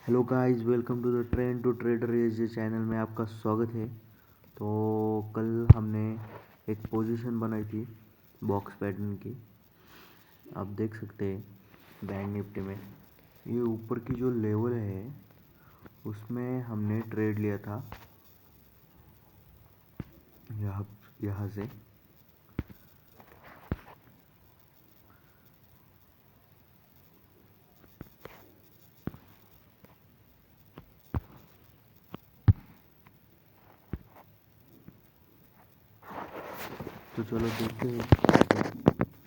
Hello guys, welcome to the train to trader ये channel में आपका स्वागत है। तो कल हमने एक पोजीशन बनाई थी बॉक्स पैटर्न की। आप देख सकते हैं बैंक निफ्टी में ये ऊपर की जो लेवल है उसमें हमने ट्रेड लिया था यहाँ से। तो चलो देखते हैं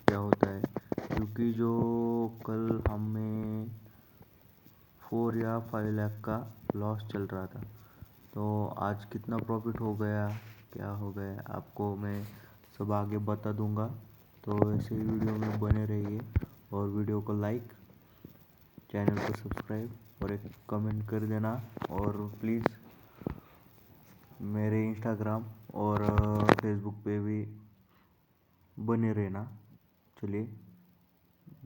क्या होता है, क्योंकि जो कल हमें 4 या 5 लाख का लॉस चल रहा था, तो आज कितना प्रॉफिट हो गया, क्या हो गया, आपको मैं सब आगे बता दूंगा। तो ऐसे ही वीडियो में बने रहिए और वीडियो को लाइक, चैनल को सब्सक्राइब और एक कमेंट कर देना। और प्लीज़ मेरे इंस्टाग्राम और फेसबुक पे भी बने रहना। चलिए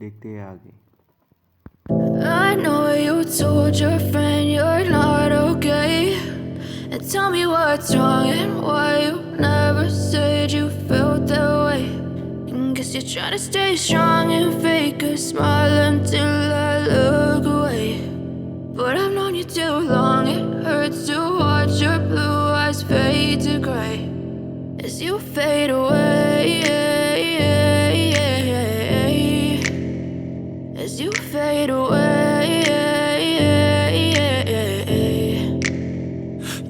देखते हैं आगे। I know you told your friend you're not okay, and tell me what's wrong and why you never said you felt that way. And guess you're trying to stay strong and fake a smile until I look away. But I've known you too long, it hurts to watch your blue eyes fade to gray as you fade away, as you fade away.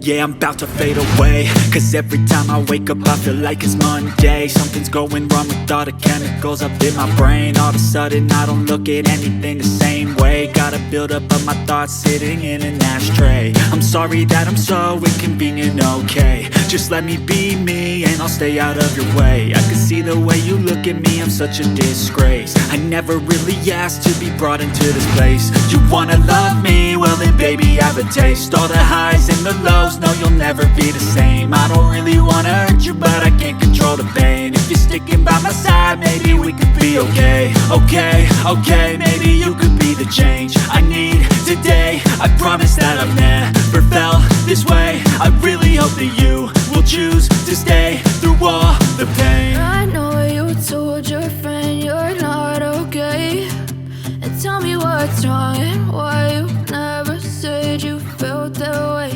Yeah, I'm about to fade away, cause every time I wake up I feel like it's Monday. Something's going wrong with all the chemicals up in my brain. All of a sudden I don't look at anything the same way. Gotta build up of my thoughts sitting in an ashtray. I'm sorry that I'm so inconvenient, okay. Just let me be me and I'll stay out of your way. I can see the way you look at me, I'm such a disgrace. I never really asked to be brought into this place. You wanna love me? Well then baby I have a taste. All the highs and the lows, no you'll never be the same. I don't really wanna hurt you but I can't control the pain. If you're sticking by my side maybe we could be okay. Okay, maybe you could be the change I need today. I promise that I've never felt this way. I really hope that you will choose to stay through all the pain. I know you told your friend you're not okay, and tell me what's wrong and why you never said you felt that way.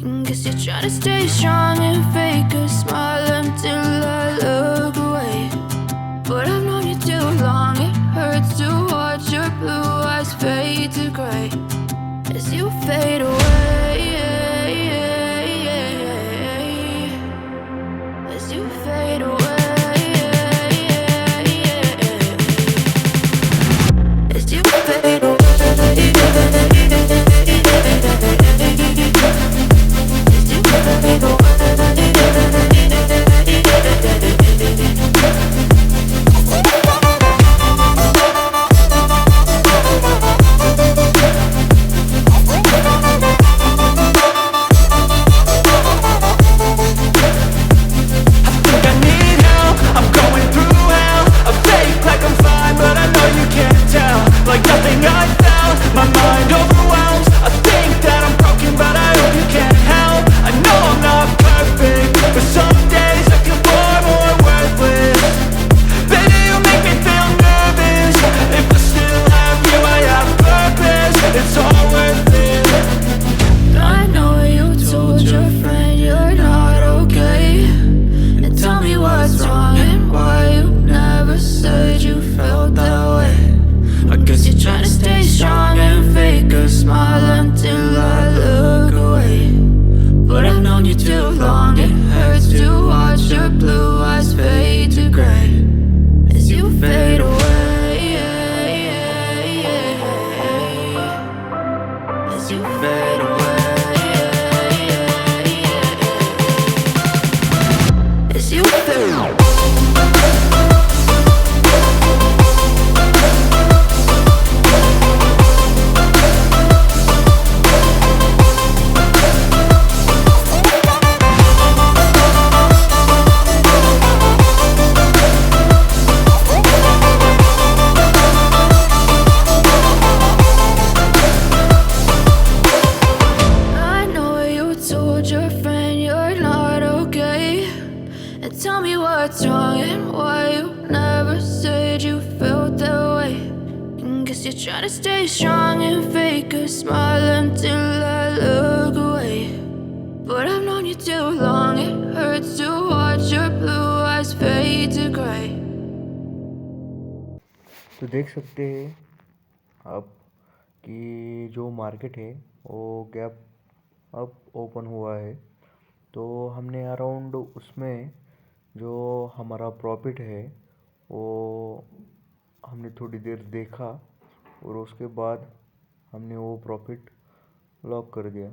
And guess you're trying to stay strong and fake a smile until I look away. But I've known you too long, it hurts to watch your blue eyes fade to gray as you fade away, as you fade away, as you fade away. Trying to stay strong and fake a smile until I look away. But I've known you too long, it hurts to watch your blue eyes fade to gray. तो देख सकते हैं आप कि जो market है वो gap up open हुआ है। तो हमने अराउंड उसमें जो हमारा प्रॉफिट है वो हमने थोड़ी देर देखा और उसके बाद हमने वो प्रॉफिट लॉक कर दिया।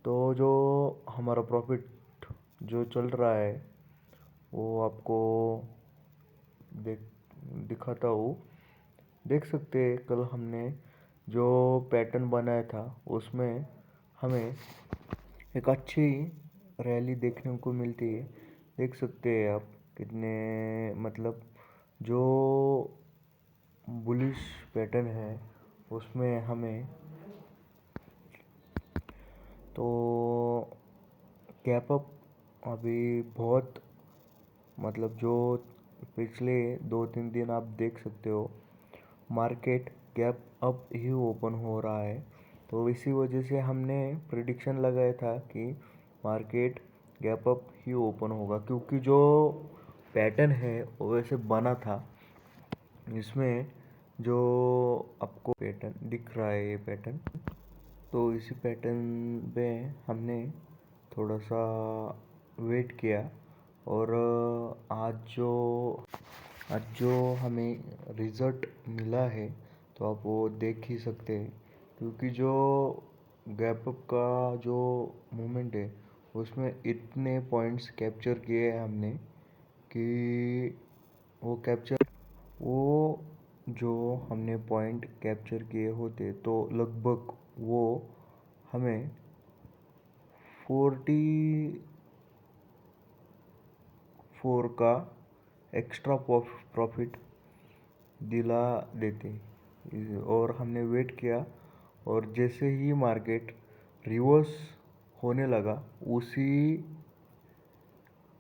तो जो हमारा प्रॉफिट जो चल रहा है वो आपको दिखाता हूँ। देख सकते हैं कल हमने जो पैटर्न बनाया था उसमें हमें एक अच्छी रैली देखने को मिलती है। देख सकते हैं आप कितने मतलब जो बुलिश पैटर्न है उसमें हमें तो गैप अप अभी बहुत मतलब जो पिछले 2-3 दिन आप देख सकते हो मार्केट गैप अप ही ओपन हो रहा है। तो इसी वजह से हमने प्रिडिक्शन लगाया था कि मार्केट गैप अप ही ओपन होगा, क्योंकि जो पैटर्न है वो वैसे बना था। इसमें जो आपको पैटर्न दिख रहा है ये पैटर्न, तो इसी पैटर्न पे हमने थोड़ा सा वेट किया और आज जो हमें रिज़ल्ट मिला है तो आप वो देख ही सकते हैं। क्योंकि जो गैप अप का जो मूवमेंट है उसमें इतने पॉइंट्स कैप्चर किए हैं हमने कि वो जो हमने पॉइंट कैप्चर किए होते तो लगभग वो हमें 44 का एक्स्ट्रा प्रॉफिट दिला देते। और हमने वेट किया और जैसे ही मार्केट रिवर्स होने लगा उसी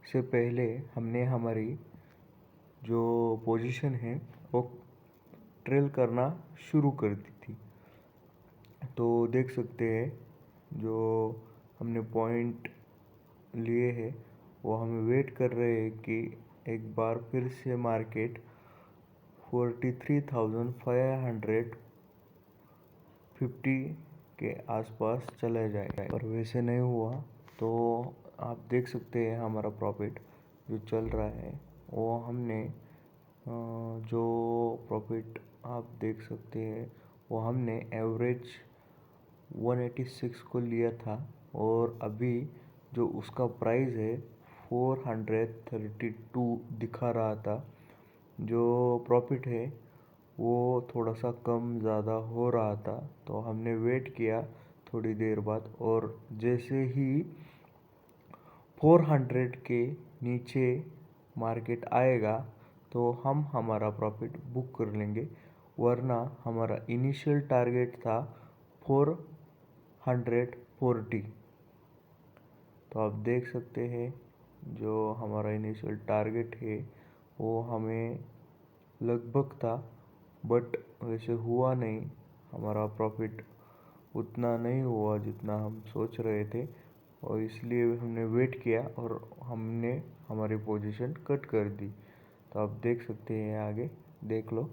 से पहले हमने हमारी जो पोजीशन है वो ट्रेल करना शुरू कर दी थी। तो देख सकते हैं जो हमने पॉइंट लिए हैं वो हमें वेट कर रहे हैं कि एक बार फिर से मार्केट 43,550 के आसपास चला जाए, और वैसे नहीं हुआ। तो आप देख सकते हैं हमारा प्रॉफिट जो चल रहा है वो हमने जो प्रॉफिट आप देख सकते हैं वो हमने एवरेज 186 को लिया था और अभी जो उसका प्राइस है 432 दिखा रहा था। जो प्रॉफिट है वो थोड़ा सा कम ज़्यादा हो रहा था, तो हमने वेट किया थोड़ी देर बाद, और जैसे ही 400 के नीचे मार्केट आएगा तो हम हमारा प्रॉफिट बुक कर लेंगे, वरना हमारा इनिशियल टारगेट था 440। तो आप देख सकते हैं जो हमारा इनिशियल टारगेट है वो हमें लगभग था, बट वैसे हुआ नहीं। हमारा प्रॉफिट उतना नहीं हुआ जितना हम सोच रहे थे, और इसलिए हमने वेट किया और हमने हमारी पोजीशन कट कर दी। तो आप देख सकते हैं आगे देख लो।